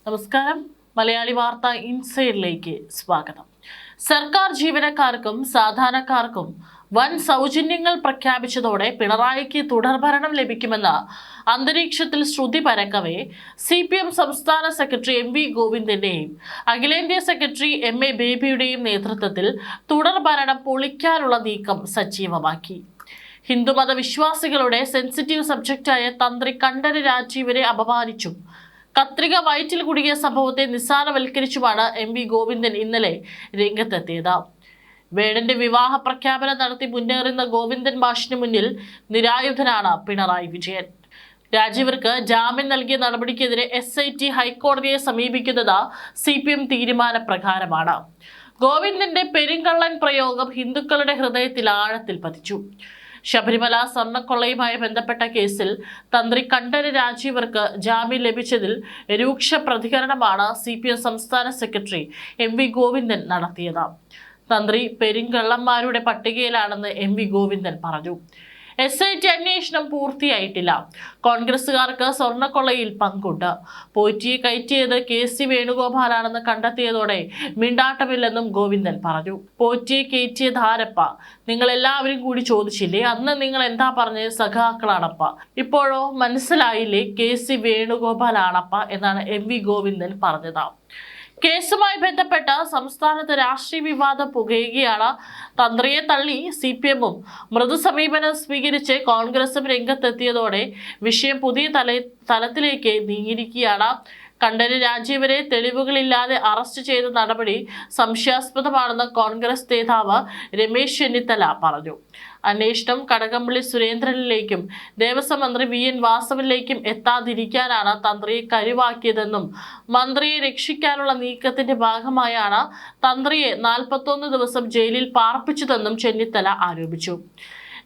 നമസ്കാരം. മലയാളി വാർത്ത ഇൻസൈഡിലേക്ക് സ്വാഗതം. സർക്കാർ ജീവനക്കാർക്കും സാധാരണക്കാർക്കും വൻ സൗജന്യങ്ങൾ പ്രഖ്യാപിച്ചതോടെ പിണറായിക്ക് തുടർഭരണം ലഭിക്കുമെന്ന അന്തരീക്ഷത്തിൽ ശ്രുതി പരക്കവേ CPM സംസ്ഥാന സെക്രട്ടറി MV ഗോവിന്ദന്റെയും അഖിലേന്ത്യാ സെക്രട്ടറി MA ബേബിയുടെയും നേതൃത്വത്തിൽ തുടർഭരണം പൊളിക്കാനുള്ള നീക്കം സജീവമാക്കി. ഹിന്ദുമത വിശ്വാസികളുടെ സെൻസിറ്റീവ് സബ്ജക്റ്റായ തന്ത്രി കണ്ഠര് രാജീവരെ അപമാനിച്ചു കത്രിക വയറ്റിൽ കുടുങ്ങിയ സംഭവത്തെ നിസ്സാരവൽക്കരിച്ചുമാണ് MV ഗോവിന്ദൻ ഇന്നലെ രംഗത്തെത്തിയത്. വേടന്റെ വിവാഹ പ്രഖ്യാപനം നടത്തി മുന്നേറുന്ന ഗോവിന്ദൻ മാഷിന് മുന്നിൽ നിരായുധനാണ് പിണറായി വിജയൻ. രാജീവർക്ക് ജാമ്യം നൽകിയ നടപടിക്കെതിരെ SIT ഹൈക്കോടതിയെ സമീപിക്കുന്നത് CPM തീരുമാനപ്രകാരമാണ്. ഗോവിന്ദന്റെ പെരുങ്കള്ളൻ പ്രയോഗം ഹിന്ദുക്കളുടെ ഹൃദയത്തിൽ ആഴത്തിൽ പതിച്ചു. ശബരിമല സ്വർണ്ണക്കൊള്ളയുമായി ബന്ധപ്പെട്ട കേസിൽ തന്ത്രി കണ്ഠര് രാജീവർക്ക് ജാമ്യം ലഭിച്ചതിൽ രൂക്ഷ പ്രതികരണമാണ് CPM സംസ്ഥാന സെക്രട്ടറി MV ഗോവിന്ദൻ നടത്തിയത്. തന്ത്രി പെരുങ്കള്ളന്മാരുടെ പട്ടികയിലാണെന്ന് MV ഗോവിന്ദൻ പറഞ്ഞു. SIT അന്വേഷണം പൂർത്തിയായിട്ടില്ല. കോൺഗ്രസുകാർക്ക് സ്വർണ്ണക്കൊള്ളയിൽ പങ്കുണ്ട്. പോറ്റിയെ കയറ്റിയത് KC വേണുഗോപാലാണെന്ന് കണ്ടെത്തിയതോടെ മിണ്ടാട്ടമില്ലെന്നും ഗോവിന്ദൻ പറഞ്ഞു. പോറ്റിയെ കയറ്റിയത് ആരപ്പ? നിങ്ങൾ എല്ലാവരും കൂടി ചോദിച്ചില്ലേ? അന്ന് നിങ്ങൾ എന്താ പറഞ്ഞത്? സഖാക്കളാണപ്പ. ഇപ്പോഴോ മനസ്സിലായില്ലേ? KC വേണുഗോപാലാണപ്പ എന്നാണ് MV ഗോവിന്ദൻ പറഞ്ഞത്. കേസുമായി ബന്ധപ്പെട്ട സംസ്ഥാനത്ത് രാഷ്ട്രീയ വിവാദം പുകയുകയാണ്. തന്ത്രിയെ തള്ളി CPM-ഉം മൃദു സമീപനം സ്വീകരിച്ച് കോൺഗ്രസും രംഗത്തെത്തിയതോടെ വിഷയം പുതിയ തലത്തിലേക്ക് നീങ്ങിയിരിക്കുകയാണ്. കണ്ഠര് രാജീവരെ തെളിവുകളില്ലാതെ അറസ്റ്റ് ചെയ്ത നടപടി സംശയാസ്പദമാണെന്ന് കോൺഗ്രസ് നേതാവ് രമേശ് ചെന്നിത്തല പറഞ്ഞു. അന്വേഷണം കടകംപള്ളി സുരേന്ദ്രനിലേക്കും ദേവസ്വം മന്ത്രി VN വാസവനിലേക്കും എത്താതിരിക്കാനാണ് തന്ത്രിയെ കരുവാക്കിയതെന്നും മന്ത്രിയെ രക്ഷിക്കാനുള്ള നീക്കത്തിന്റെ ഭാഗമായാണ് തന്ത്രിയെ 41 ദിവസം ജയിലിൽ പാർപ്പിച്ചതെന്നും ചെന്നിത്തല ആരോപിച്ചു.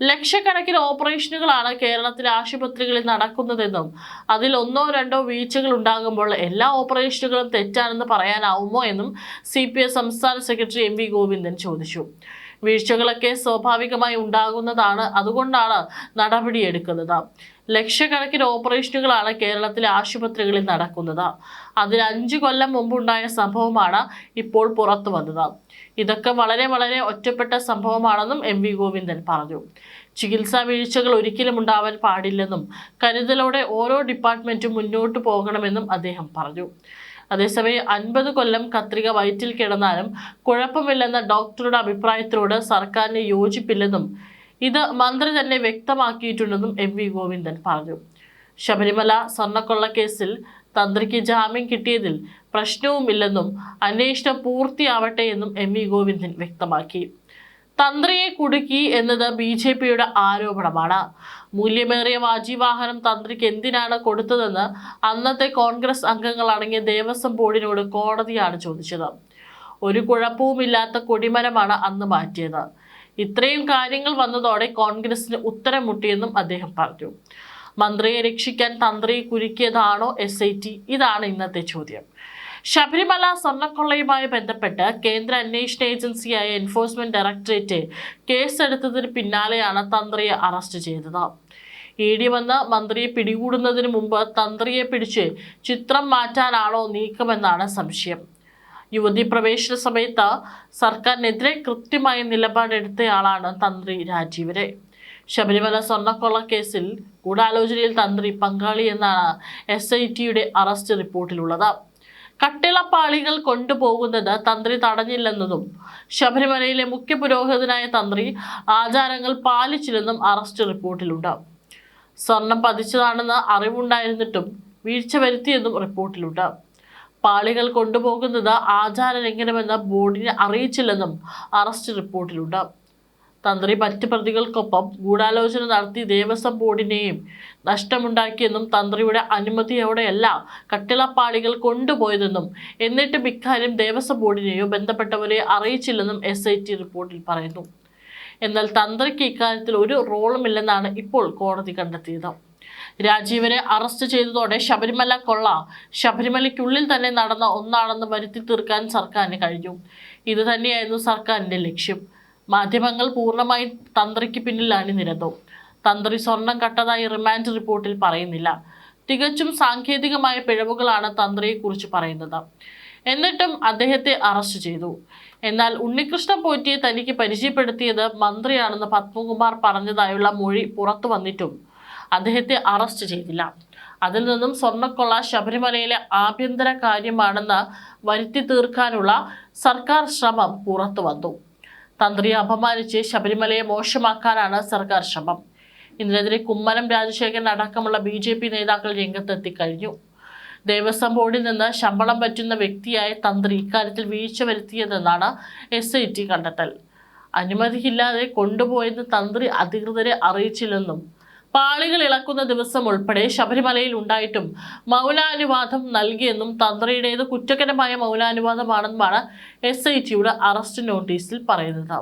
ലക്ഷക്കണക്കിന് ഓപ്പറേഷനുകളാണ് കേരളത്തിലെ ആശുപത്രികളിൽ നടക്കുന്നതെന്നും അതിൽ 1-2 വീഴ്ചകൾ ഉണ്ടാകുമ്പോൾ എല്ലാ ഓപ്പറേഷനുകളും തെറ്റാണെന്ന് പറയാനാവുമോ എന്നും CPM സംസ്ഥാന സെക്രട്ടറി MV ഗോവിന്ദൻ ചോദിച്ചു. വീഴ്ചകളൊക്കെ സ്വാഭാവികമായി ഉണ്ടാകുന്നതാണ്, അതുകൊണ്ടാണ് നടപടിയെടുക്കുന്നത്. ലക്ഷക്കണക്കിന് ഓപ്പറേഷനുകളാണ് കേരളത്തിലെ ആശുപത്രികളിൽ നടക്കുന്നത്. അതിൽ 5 കൊല്ലം മുമ്പുണ്ടായ സംഭവമാണ് ഇപ്പോൾ പുറത്തു വന്നത്. ഇതൊക്കെ വളരെ ഒറ്റപ്പെട്ട സംഭവമാണെന്നും MV ഗോവിന്ദൻ പറഞ്ഞു. ചികിത്സാ വീഴ്ചകൾ ഒരിക്കലും ഉണ്ടാവാൻ പാടില്ലെന്നും കരുതലോടെ ഓരോ ഡിപ്പാർട്ട്മെന്റും മുന്നോട്ട് പോകണമെന്നും അദ്ദേഹം പറഞ്ഞു. അതേസമയം 50 കൊല്ലം കത്രിക വയറ്റിൽ കിടന്നാലും കുഴപ്പമില്ലെന്ന ഡോക്ടറുടെ അഭിപ്രായത്തിനോട് സർക്കാരിന് യോജിപ്പില്ലെന്നും ഇത് മന്ത്രി തന്നെ വ്യക്തമാക്കിയിട്ടുണ്ടെന്നും MV ഗോവിന്ദൻ പറഞ്ഞു. ശബരിമല സ്വർണ്ണക്കൊള്ള കേസിൽ തന്ത്രിക്ക് ജാമ്യം കിട്ടിയതിൽ പ്രശ്നവുമില്ലെന്നും അന്വേഷണം പൂർത്തിയാവട്ടെ എന്നും MV ഗോവിന്ദൻ വ്യക്തമാക്കി. തന്ത്രിയെ കുടുക്കി എന്നത് BJPയുടെ ആരോപണമാണ്. മൂല്യമേറിയ വാജിവാഹനം തന്ത്രിക്ക് എന്തിനാണ് കൊടുത്തതെന്ന് അന്നത്തെ കോൺഗ്രസ് അംഗങ്ങൾ അടങ്ങിയ ദേവസ്വം ബോർഡിനോട് കോടതിയാണ് ചോദിച്ചത്. ഒരു കുഴപ്പവുമില്ലാത്ത കൊടിമരമാണ് അന്ന് മാറ്റിയത്. ഇത്രയും കാര്യങ്ങൾ വന്നതോടെ കോൺഗ്രസിന് ഉത്തരം മുട്ടിയെന്നും അദ്ദേഹം പറഞ്ഞു. മന്ത്രിയെ രക്ഷിക്കാൻ തന്ത്രിയെ കുരുക്കിയതാണോ SIT? ഇതാണ് ഇന്നത്തെ ചോദ്യം. ശബരിമല സ്വർണ്ണക്കൊള്ളയുമായി ബന്ധപ്പെട്ട് കേന്ദ്ര അന്വേഷണ ഏജൻസിയായ എൻഫോഴ്സ്മെന്റ് ഡയറക്ടറേറ്റ് കേസെടുത്തതിന് പിന്നാലെയാണ് തന്ത്രിയെ അറസ്റ്റ് ചെയ്തത്. ED വന്ന് മന്ത്രിയെ പിടികൂടുന്നതിന് മുമ്പ് തന്ത്രിയെ പിടിച്ച് ചിത്രം മാറ്റാനാണോ നീക്കമെന്നാണ് സംശയം. യുവതി പ്രവേശന സമയത്ത് സർക്കാരിനെതിരെ കൃത്യമായ നിലപാടെടുത്തയാളാണ് തന്ത്രി രാജീവരെ. ശബരിമല സ്വർണ്ണക്കൊള്ള കേസിൽ ഗൂഢാലോചനയിൽ തന്ത്രി പങ്കാളി എന്നാണ് SITയുടെ അറസ്റ്റ് റിപ്പോർട്ടിലുള്ളത്. കട്ടിളപ്പാളികൾ കൊണ്ടുപോകുന്നത് തന്ത്രി തടഞ്ഞില്ലെന്നതും ശബരിമലയിലെ മുഖ്യ പുരോഹിതനായ തന്ത്രി ആചാരങ്ങൾ പാലിച്ചില്ലെന്നും അറസ്റ്റ് റിപ്പോർട്ടിലുണ്ട്. സ്വർണം പതിച്ചതാണെന്ന് അറിവുണ്ടായിരുന്നിട്ടും വീഴ്ച വരുത്തിയെന്നും റിപ്പോർട്ടിലുണ്ട്. പാളികൾ കൊണ്ടുപോകുന്നത് ആചാര ലംഘനമെന്ന് ബോർഡിനെ അറിയിച്ചില്ലെന്നും അറസ്റ്റ് റിപ്പോർട്ടിലുണ്ട്. തന്ത്രി മറ്റ് പ്രതികൾക്കൊപ്പം ഗൂഢാലോചന നടത്തി ദേവസ്വം ബോർഡിനെയും നഷ്ടമുണ്ടാക്കിയെന്നും തന്ത്രിയുടെ അനുമതിയോടെയല്ല കട്ടിളപ്പാളികൾ കൊണ്ടുപോയതെന്നും എന്നിട്ടും ഇക്കാര്യം ദേവസ്വം ബോർഡിനെയോ ബന്ധപ്പെട്ടവരെ അറിയിച്ചില്ലെന്നും SIT റിപ്പോർട്ടിൽ പറയുന്നു. എന്നാൽ തന്ത്രിക്ക് ഇക്കാര്യത്തിൽ ഒരു റോളുമില്ലെന്നാണ് ഇപ്പോൾ കോടതി കണ്ടെത്തിയത്. രാജീവരെ അറസ്റ്റ് ചെയ്തതോടെ ശബരിമല കൊള്ള ശബരിമലയ്ക്കുള്ളിൽ തന്നെ നടന്ന ഒന്നാണെന്ന് വരുത്തി തീർക്കാൻ സർക്കാരിന് കഴിഞ്ഞു. ഇത് തന്നെയായിരുന്നു സർക്കാരിന്റെ ലക്ഷ്യം. മാധ്യമങ്ങൾ പൂർണ്ണമായി തന്ത്രിക്ക് പിന്നിൽ അണിനിരന്നു. തന്ത്രി സ്വർണം കട്ടതായി റിമാൻഡ് റിപ്പോർട്ടിൽ പറയുന്നില്ല. തികച്ചും സാങ്കേതികമായ പിഴവുകളാണ് തന്ത്രിയെക്കുറിച്ച് പറയുന്നത്. എന്നിട്ടും അദ്ദേഹത്തെ അറസ്റ്റ് ചെയ്തു. എന്നാൽ ഉണ്ണികൃഷ്ണൻ പോറ്റിയെ തനിക്ക് പരിചയപ്പെടുത്തിയത് മന്ത്രിയാണെന്ന് പത്മകുമാർ പറഞ്ഞതായുള്ള മൊഴി പുറത്തു വന്നിട്ടും അദ്ദേഹത്തെ അറസ്റ്റ് ചെയ്തില്ല. അതിൽ നിന്നും സ്വർണ്ണക്കൊള്ള ശബരിമലയിലെ ആഭ്യന്തര കാര്യമാണെന്ന് വരുത്തി തീർക്കാനുള്ള സർക്കാർ ശ്രമം പുറത്തു വന്നു. തന്ത്രിയെ അപമാനിച്ച് ശബരിമലയെ മോശമാക്കാനാണ് സർക്കാർ ശ്രമം. ഇതിനെതിരെ കുമ്മനം രാജശേഖരൻ അടക്കമുള്ള BJP നേതാക്കൾ രംഗത്തെത്തി കഴിഞ്ഞു. ദേവസ്വം ബോർഡിൽ നിന്ന് ശമ്പളം പറ്റുന്ന വ്യക്തിയായ തന്ത്രി ഇക്കാര്യത്തിൽ വീഴ്ച വരുത്തിയതെന്നാണ് SIT കണ്ടെത്തൽ. അനുമതിയില്ലാതെ കൊണ്ടുപോയെന്ന് തന്ത്രി അധികൃതരെ അറിയിച്ചില്ലെന്നും പാളികൾ ഇളക്കുന്ന ദിവസം ഉൾപ്പെടെ ശബരിമലയിൽ ഉണ്ടായിട്ടും മൗനാനുവാദം നൽകിയെന്നും തന്ത്രിയുടേത് കുറ്റകരമായ മൗനാനുവാദമാണെന്നുമാണ് SITയുടെ അറസ്റ്റ് നോട്ടീസിൽ പറയുന്നത്.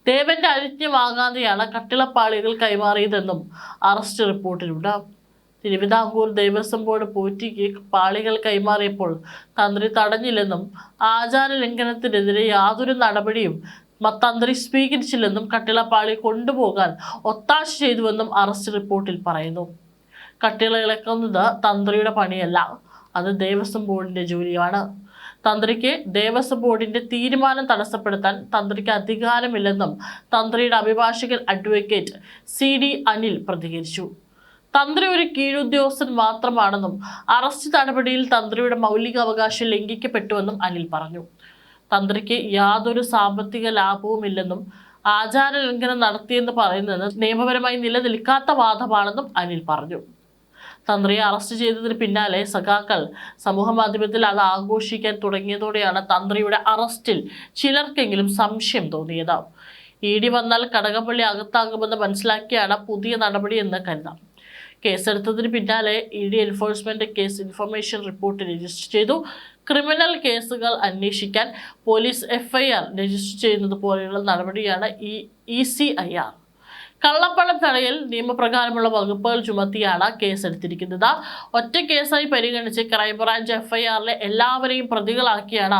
ദേവന്റെ അനുജ്ഞ വാങ്ങാതെയാണ് കട്ടിളപ്പാളികൾ കൈമാറിയതെന്നും അറസ്റ്റ് റിപ്പോർട്ടിലുണ്ട്. തിരുവിതാംകൂർ ദേവസ്വം ബോർഡ് പോറ്റിക്ക് പാളികൾ കൈമാറിയപ്പോൾ തന്ത്രി തടഞ്ഞില്ലെന്നും ആചാര ലംഘനത്തിനെതിരെ യാതൊരു നടപടിയും തന്ത്രി സ്വീകരിച്ചില്ലെന്നും കട്ടിളപ്പാളി കൊണ്ടുപോകാൻ ഒത്താശ ചെയ്തുവെന്നും അറസ്റ്റ് റിപ്പോർട്ടിൽ പറയുന്നു. കട്ടിള ഇളക്കുന്നത് തന്ത്രിയുടെ പണിയല്ല, അത് ദേവസ്വം ബോർഡിന്റെ ജോലിയാണ്. തന്ത്രിക്ക് ദേവസ്വം ബോർഡിന്റെ തീരുമാനം തടസ്സപ്പെടുത്താൻ തന്ത്രിക്ക് അധികാരമില്ലെന്നും തന്ത്രിയുടെ അഭിഭാഷകൻ അഡ്വക്കേറ്റ് CD അനിൽ പ്രതികരിച്ചു. തന്ത്രി ഒരു കീഴുദ്യോഗസ്ഥൻ മാത്രമാണെന്നും അറസ്റ്റ് നടപടിയിൽ തന്ത്രിയുടെ മൗലിക അവകാശം ലംഘിക്കപ്പെട്ടുവെന്നും അനിൽ പറഞ്ഞു. തന്ത്രിക്ക് യാതൊരു സാമ്പത്തിക ലാഭവുമില്ലെന്നും ആചാര ലംഘനം നടത്തിയെന്ന് പറയുന്നത് നിയമപരമായി നിലനിൽക്കാത്ത വാദമാണെന്നും അനിൽ പറഞ്ഞു. തന്ത്രിയെ അറസ്റ്റ് ചെയ്തതിന് പിന്നാലെ സഖാക്കൾ സമൂഹമാധ്യമത്തിൽ അത് ആഘോഷിക്കാൻ തുടങ്ങിയതോടെയാണ് തന്ത്രിയുടെ അറസ്റ്റിൽ ചിലർക്കെങ്കിലും സംശയം തോന്നിയത്. ED വന്നാൽ കടകംപള്ളി അകത്താകുമെന്ന് മനസ്സിലാക്കിയാണ് പുതിയ നടപടിയെന്ന് കരുതാം. കേസെടുത്തതിന് പിന്നാലെ ED enforcement case information report register ചെയ്തു. ക്രിമിനൽ കേസുകൾ അന്വേഷിക്കാൻ പോലീസ് FIR രജിസ്റ്റർ ചെയ്യുന്നത് പോലെയുള്ള നടപടിയാണ് ഈ ECIR. കള്ളപ്പണം തടയൽ നിയമപ്രകാരമുള്ള വകുപ്പുകൾ ചുമത്തിയാണ് കേസെടുത്തിരിക്കുന്നത്. ഒറ്റ കേസായി പരിഗണിച്ച് ക്രൈംബ്രാഞ്ച് FIRലെ എല്ലാവരെയും പ്രതികളാക്കിയാണ്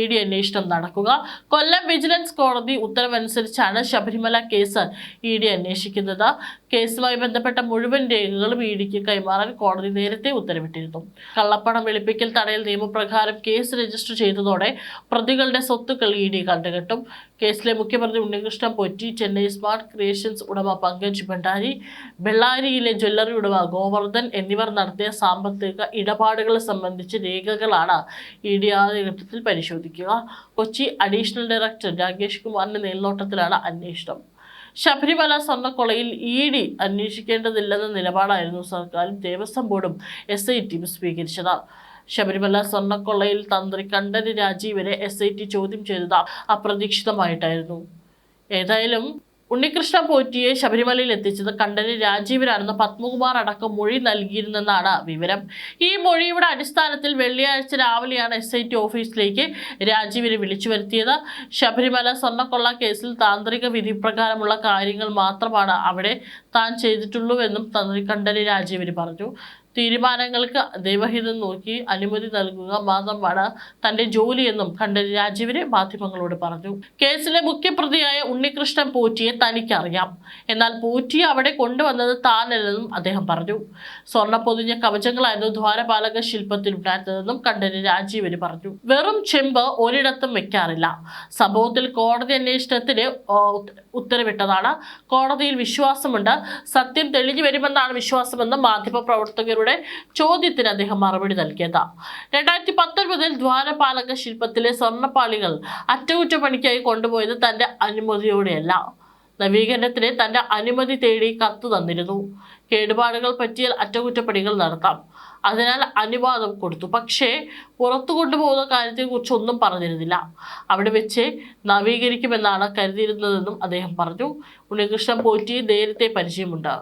ED അന്വേഷണം നടക്കുക. കൊല്ലം വിജിലൻസ് കോടതി ഉത്തരവനുസരിച്ചാണ് ശബരിമല കേസ് ED അന്വേഷിക്കുന്നത്. കേസുമായി ബന്ധപ്പെട്ട മുഴുവൻ രേഖകളും EDക്ക് കൈമാറാൻ കോടതി നേരത്തെ ഉത്തരവിട്ടിരുന്നു. കള്ളപ്പണം വെളുപ്പിക്കൽ തടയൽ നിയമപ്രകാരം കേസ് രജിസ്റ്റർ ചെയ്തതോടെ പ്രതികളുടെ സ്വത്തുക്കൾ ED കണ്ടുകെട്ടും. കേസിലെ മുഖ്യപ്രതി ഉണ്ണികൃഷ്ണൻ പോറ്റി, ചെന്നൈ സ്മാർട്ട് ക്രിയേഷൻസ് ഉടമ പങ്കജ് ഭണ്ഡാരി, ബെള്ളാരിയിലെ ജ്വല്ലറി ഉടമ ഗോവർദ്ധൻ എന്നിവർ നടത്തിയ സാമ്പത്തിക ഇടപാടുകൾ സംബന്ധിച്ച് രേഖകളാണ് ED ആദ്യഘട്ടത്തിൽ പരിശോധിക്കുക. കൊച്ചി അഡീഷണൽ ഡയറക്ടർ രാകേഷ് കുമാറിന്റെ മേൽനോട്ടത്തിലാണ് അന്വേഷണം. ശബരിമല സ്വർണ്ണക്കൊള്ളയിൽ ED അന്വേഷിക്കേണ്ടതില്ലെന്ന നിലപാടായിരുന്നു സർക്കാരും ദേവസ്വം ബോർഡും SITയും സ്വീകരിച്ചത്. ശബരിമല സ്വർണ്ണക്കൊള്ളയിൽ തന്ത്രി കണ്ഠര് രാജീവരെ SIT ചോദ്യം ചെയ്തത് അപ്രതീക്ഷിതമായിട്ടായിരുന്നു. ഏതായാലും ഉണ്ണികൃഷ്ണൻ പോറ്റിയെ ശബരിമലയിൽ എത്തിച്ചത് കണ്ഠര് രാജീവരാണെന്ന് പത്മകുമാർ അടക്കം മൊഴി നൽകിയിരുന്നെന്നാണ് വിവരം. ഈ മൊഴിയുടെ അടിസ്ഥാനത്തിൽ വെള്ളിയാഴ്ച രാവിലെയാണ് SIT ഓഫീസിലേക്ക് രാജീവിനെ വിളിച്ചു വരുത്തിയത്. ശബരിമല സ്വർണ്ണക്കൊള്ള കേസിൽ താന്ത്രിക വിധി പ്രകാരമുള്ള കാര്യങ്ങൾ മാത്രമാണ് അവിടെ താൻ ചെയ്തിട്ടുള്ളൂവെന്നും തന്ത്രി കണ്ഠര് രാജീവന് പറഞ്ഞു. തീരുമാനങ്ങൾക്ക് ദൈവഹിതം നോക്കി അനുമതി നൽകുക മാത്രമാണ് തന്റെ ജോലിയെന്നും കണ്ഠര് രാജീവന് മാധ്യമങ്ങളോട് പറഞ്ഞു. കേസിലെ മുഖ്യപ്രതിയായ ഉണ്ണികൃഷ്ണൻ പോറ്റിയെ തനിക്കറിയാം, എന്നാൽ പോറ്റിയെ അവിടെ കൊണ്ടുവന്നത് താനല്ലെന്നും അദ്ദേഹം പറഞ്ഞു. സ്വർണ്ണ പൊതിഞ്ഞ കവചങ്ങളായിരുന്നു ദ്വാരപാലക ശില്പത്തിൽ ഉണ്ടായിരുന്നതെന്നും കണ്ഠര് രാജീവന് പറഞ്ഞു. വെറും ചെമ്പ് ഒരിടത്തും വെക്കാറില്ല. സംഭവത്തിൽ കോടതി അന്വേഷണത്തിന് ഉത്തരവിട്ടതാണ്. കോടതിയിൽ വിശ്വാസമുണ്ട്. സത്യം തെളിഞ്ഞു വരുമെന്നാണ് വിശ്വാസമെന്ന് മാധ്യമപ്രവർത്തകരുടെ ചോദ്യത്തിന് അദ്ദേഹം മറുപടി നൽകിയത്. 2019 ദ്വാരപാലക ശില്പത്തിലെ സ്വർണ്ണപ്പാളികൾ അറ്റകുറ്റപ്പണിക്കായി കൊണ്ടുപോയത് തന്റെ അനുമതിയോടെയല്ല. നവീകരണത്തിന് തന്റെ അനുമതി തേടി കത്ത് തന്നിരുന്നു. കേടുപാടുകൾ പറ്റിയാൽ അറ്റകുറ്റപ്പണികൾ നടത്താം, അതിനാൽ അനുവാദം കൊടുത്തു. പക്ഷേ പുറത്തു കൊണ്ടുപോകുന്ന കാര്യത്തെക്കുറിച്ച് ഒന്നും പറഞ്ഞിരുന്നില്ല. അവിടെ വെച്ച് നവീകരിക്കുമെന്നാണ് കരുതിയിരുന്നതെന്നും അദ്ദേഹം പറഞ്ഞു. ഉണ്ണികൃഷ്ണൻ പോറ്റിയെ നേരത്തെ പരിചയമുണ്ട്.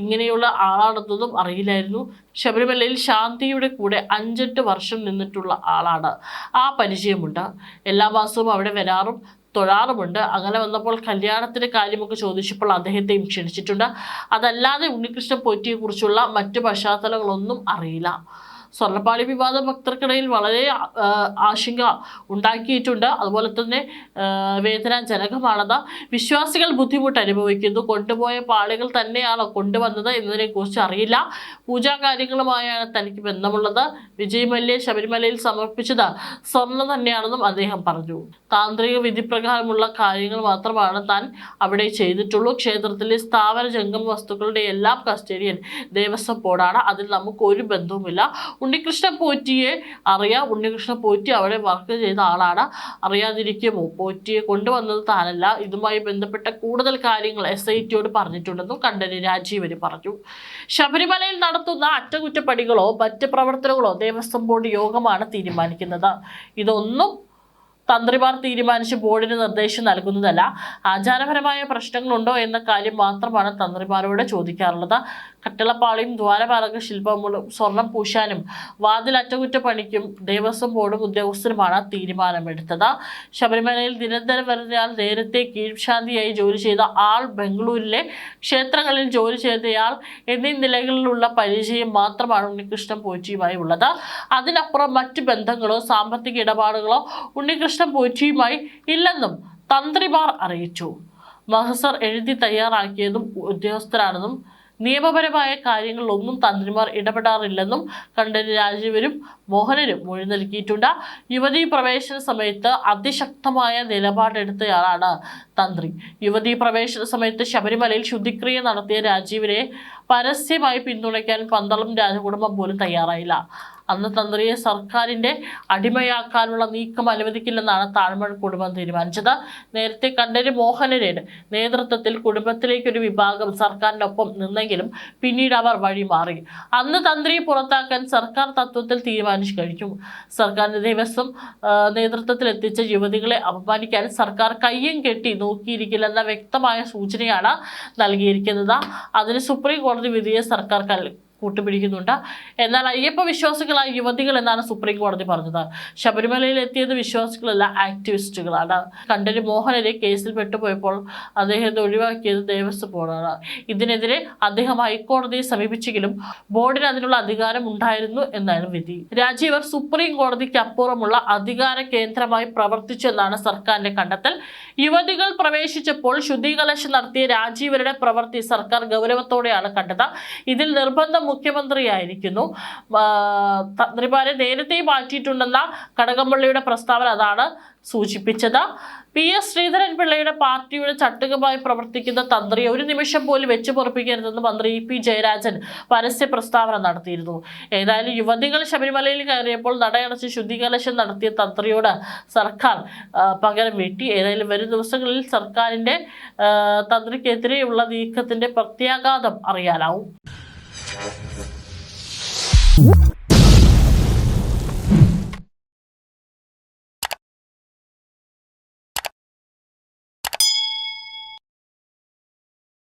ഇങ്ങനെയുള്ള ആളാണെന്നൊന്നും അറിയില്ലായിരുന്നു. ശബരിമലയിൽ ശാന്തിയുടെ കൂടെ 5-8 വർഷം നിന്നിട്ടുള്ള ആളാണ്. ആ പരിചയമുണ്ട്. എല്ലാ മാസവും അവിടെ വരാറും തൊഴാറുമുണ്ട്. അങ്ങനെ വന്നപ്പോൾ കല്യാണത്തിന്റെ കാര്യമൊക്കെ ചോദിച്ചപ്പോൾ അദ്ദേഹത്തെയും ക്ഷണിച്ചിട്ടുണ്ട്. അതല്ലാതെ ഉണ്ണികൃഷ്ണൻ പോറ്റിയെ കുറിച്ചുള്ള മറ്റു പശ്ചാത്തലങ്ങളൊന്നും അറിയില്ല. സ്വർണ്ണപ്പാളി വിവാദം ഭക്തർക്കിടയിൽ വളരെ ആശങ്ക ഉണ്ടാക്കിയിട്ടുണ്ട്. അതുപോലെ തന്നെ വേദനാജനകമാണത്. വിശ്വാസികൾ ബുദ്ധിമുട്ട് അനുഭവിക്കുന്നു. കൊണ്ടുപോയ പാളികൾ തന്നെയാണോ കൊണ്ടുവന്നത് എന്നതിനെ കുറിച്ച് അറിയില്ല. പൂജാ കാര്യങ്ങളുമായാണ് തനിക്ക് ബന്ധമുള്ളത്. വിജയ് മല്യ ശബരിമലയിൽ സമർപ്പിച്ചത് സ്വർണ്ണം തന്നെയാണെന്നും അദ്ദേഹം പറഞ്ഞു. താന്ത്രിക വിധിപ്രകാരമുള്ള കാര്യങ്ങൾ മാത്രമാണ് താൻ അവിടെ ചെയ്തിട്ടുള്ളൂ. ക്ഷേത്രത്തിലെ സ്ഥാവര ജംഗമ വസ്തുക്കളുടെ എല്ലാം കസ്റ്റഡിയൻ ദേവസ്വം ബോർഡാണ്. അതിൽ നമുക്ക് ഒരു ബന്ധവുമില്ല. ഉണ്ണികൃഷ്ണൻ പോറ്റിയെ അറിയാം. ഉണ്ണികൃഷ്ണൻ പോറ്റി അവിടെ വർക്ക് ചെയ്ത ആളാണ്. അറിയാതിരിക്കുമോ? പോറ്റിയെ കൊണ്ടുവന്നത് താനല്ല. ഇതുമായി ബന്ധപ്പെട്ട കൂടുതൽ കാര്യങ്ങൾ SITയോട് പറഞ്ഞിട്ടുണ്ടെന്നും കണ്ഠരര് രാജീവര് പറഞ്ഞു. ശബരിമലയിൽ നടത്തുന്ന അറ്റകുറ്റപ്പണികളോ മറ്റ് പ്രവർത്തനങ്ങളോ ദേവസ്വം ബോർഡ് യോഗമാണ് തീരുമാനിക്കുന്നത്. ഇതൊന്നും തന്ത്രിമാർ തീരുമാനിച്ച് ബോർഡിന് നിർദ്ദേശം നൽകുന്നതല്ല. ആചാരപരമായ പ്രശ്നങ്ങളുണ്ടോ എന്ന കാര്യം മാത്രമാണ് തന്ത്രിമാരോട് ചോദിക്കാറുള്ളത്. കട്ടിളപ്പാളിയും ദ്വാരപാലക ശില്പങ്ങളും സ്വർണം പൂശാനും വാതിൽ അറ്റകുറ്റപ്പണിക്കും ദേവസ്വം ബോർഡും ഉദ്യോഗസ്ഥരുമാണ് തീരുമാനമെടുത്തത്. ശബരിമലയിൽ നിരന്തരം വരുന്നയാൾ, നേരത്തെ കീഴ്ശാന്തിയായി ജോലി ചെയ്ത ആൾ, ബംഗളൂരിലെ ക്ഷേത്രങ്ങളിൽ ജോലി ചെയ്തയാൾ എന്നീ നിലകളിലുള്ള പരിചയം മാത്രമാണ് ഉണ്ണികൃഷ്ണൻ പോറ്റിയുമായി ഉള്ളത്. അതിനപ്പുറം മറ്റ് ബന്ധങ്ങളോ സാമ്പത്തിക ഇടപാടുകളോ ഉണ്ണികൃഷ്ണൻ പോറ്റിയുമായി ഇല്ലെന്നും തന്ത്രിമാർ അറിയിച്ചു. മഹസർ എഴുതി തയ്യാറാക്കിയതും ഉദ്യോഗസ്ഥരാണെന്നും നിയമപരമായ കാര്യങ്ങളിലൊന്നും തന്ത്രിമാർ ഇടപെടാറില്ലെന്നും കണ്ഠരര് രാജീവരും മോഹനരും മൊഴി നൽകിയിട്ടുണ്ട്. യുവതീ പ്രവേശന സമയത്ത് അതിശക്തമായ നിലപാടെടുത്തയാളാണ് തന്ത്രി. യുവതീ പ്രവേശന സമയത്ത് ശബരിമലയിൽ ശുദ്ധിക്രിയ നടത്തിയ രാജീവരെ പരസ്യമായി പിന്തുണയ്ക്കാൻ പന്തളം രാജകുടുംബം പോലും തയ്യാറായില്ല. അന്ന് തന്ത്രിയെ സർക്കാരിന്റെ അടിമയാക്കാനുള്ള നീക്കം അനുവദിക്കില്ലെന്നാണ് താഴ്മൺ കുടുംബം തീരുമാനിച്ചത്. നേരത്തെ കണ്ഠരര് മോഹനരുടെ നേതൃത്വത്തിൽ കുടുംബത്തിലേക്കൊരു വിഭാഗം സർക്കാരിനൊപ്പം നിന്നെങ്കിലും പിന്നീട് അവർ വഴിമാറി. അന്ന് തന്ത്രിയെ പുറത്താക്കാൻ സർക്കാർ തത്വത്തിൽ തീരുമാനിച്ചു കഴിഞ്ഞു. സർക്കാരിന്റെ ദേവസ്വം നേതൃത്വത്തിൽ എത്തിച്ച യുവതികളെ അപമാനിക്കാൻ സർക്കാർ കയ്യും കെട്ടി നോക്കിയിരിക്കില്ലെന്ന വ്യക്തമായ സൂചനയാണ് നൽകിയിരിക്കുന്നത്. അതിന് സുപ്രീം കോടതി വിധിയെ സർക്കാർ കൂട്ടുപിടിക്കുന്നുണ്ട്. എന്നാൽ അയ്യപ്പ വിശ്വാസികളായ യുവതികൾ എന്നാണ് സുപ്രീം കോടതി പറഞ്ഞത്. ശബരിമലയിൽ എത്തിയത് വിശ്വാസികളല്ല, ആക്ടിവിസ്റ്റുകളാണ്. കണ്ഠരര് മോഹനരെ കേസിൽ പെട്ടുപോയപ്പോൾ അദ്ദേഹത്തെ ഒഴിവാക്കിയത് ദേവസ്വം ബോർഡാണ്. ഇതിനെതിരെ അദ്ദേഹം ഹൈക്കോടതിയെ സമീപിച്ചെങ്കിലും ബോർഡിന് അതിനുള്ള അധികാരം ഉണ്ടായിരുന്നു എന്നാണ് വിധി. രാജീവർ സുപ്രീം കോടതിക്ക് അപ്പുറമുള്ള അധികാര കേന്ദ്രമായി പ്രവർത്തിച്ചു എന്നാണ് സർക്കാരിന്റെ കണ്ടെത്തൽ. യുവതികൾ പ്രവേശിച്ചപ്പോൾ ശുദ്ധികലശം നടത്തിയ രാജീവരുടെ പ്രവൃത്തി സർക്കാർ ഗൗരവത്തോടെയാണ് കണ്ടത്. ഇതിൽ നിർബന്ധം മുഖ്യമന്ത്രിയായിരിക്കുന്നു. തന്ത്രിമാരെ നേരത്തെ മാറ്റിയിട്ടുണ്ടെന്ന കടകംപള്ളിയുടെ പ്രസ്താവന അതാണ് സൂചിപ്പിച്ചത്. PS ശ്രീധരൻ പിള്ളയുടെ പാർട്ടിയുടെ ചട്ടുകമായി പ്രവർത്തിക്കുന്ന തന്ത്രിയെ ഒരു നിമിഷം പോലും വെച്ചു പൊറപ്പിക്കരുതെന്ന് മന്ത്രി EP ജയരാജൻ പരസ്യ പ്രസ്താവന നടത്തിയിരുന്നു. ഏതായാലും യുവതികൾ ശബരിമലയിൽ കയറിയപ്പോൾ നടയടച്ച് ശുദ്ധികലശം നടത്തിയ തന്ത്രിയോട് സർക്കാർ പകരം വീട്ടി. ഏതായാലും വരും ദിവസങ്ങളിൽ സർക്കാരിന്റെ തന്ത്രിക്കെതിരെയുള്ള നീക്കത്തിന്റെ പ്രത്യാഘാതം അറിയാനാവും.